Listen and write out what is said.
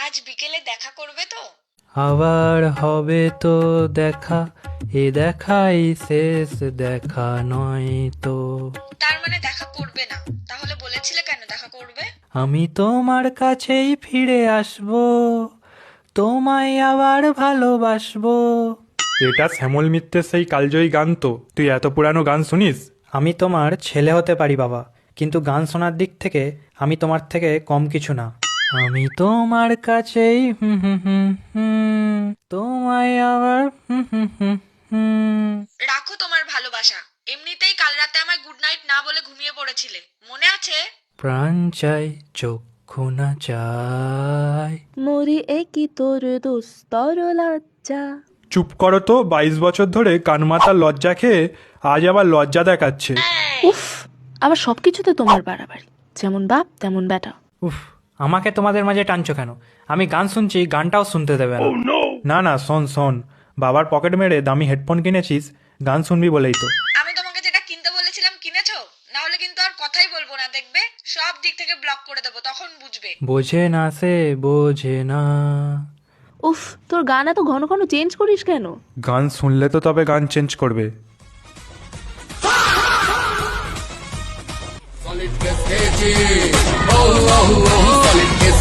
আজ বিকেলে দেখা করবে তো? আবার হবে তো দেখা, এ দেখাই শেষ দেখা নয় তো। তার মানে দেখা করবে না? তাহলে বলেছিলে কেন দেখা করবে? আমি তোমার কাছেই ফিরে আসবো, তোমায় আবার ভালোবাসবো। এটা শ্যামল মিত্রের সেই কালজয়ী গান তো? তুই এত পুরানো গান শুনিস? আমি তোমার ছেলে হতে পারি বাবা, কিন্তু গান শোনার দিক থেকে আমি তোমার থেকে কম কিছু না। আমি তোমার কাছেই হুম হুম হুম হুম, তোমায় আবার হুম হুম হুম হুম। রাখো তোমার ভালোবাসা। এমনিতেই কাল রাতে আমায় গুড নাইট না বলে ঘুমিয়ে পড়েছিলে, মনে আছে? প্রাণ চাই চক্ষু না চাই। মরি একই তোর দুস্তর লজ্জা। চুপ করো তো, 22 বছর ধরে কানমাতার লজ্জা খেয়ে আজ আবার লজ্জা দেখাচ্ছে। উফ, আবার সবকিছুতে তোমার বাড়াবাড়ি, যেমন বাপ তেমন বেটা। উফ, আমাকে তোমাদের মাঝে টানছো কেন? আমি গান শুনছি, গানটাও শুনতে দেবে না। না না, শোন শোন, বাবার পকেট মেরে দামি হেডফোন কিনেছিস, গান শুনবি বলেই তো। আমি তোমাকে যেটা কিনতে বলেছিলাম কিনেছো? না হলে কিন্তু আর কথাই বলবো না, দেখবে সব দিক থেকে ব্লক করে দেবো, তখন বুঝবে। বোঝে না সে বোঝে না। উফ, তোর গান এত ঘন ঘন চেঞ্জ করিস কেন? গান শুনলে তো তবে গান চেঞ্জ করবে। Solid kiss, solid kiss,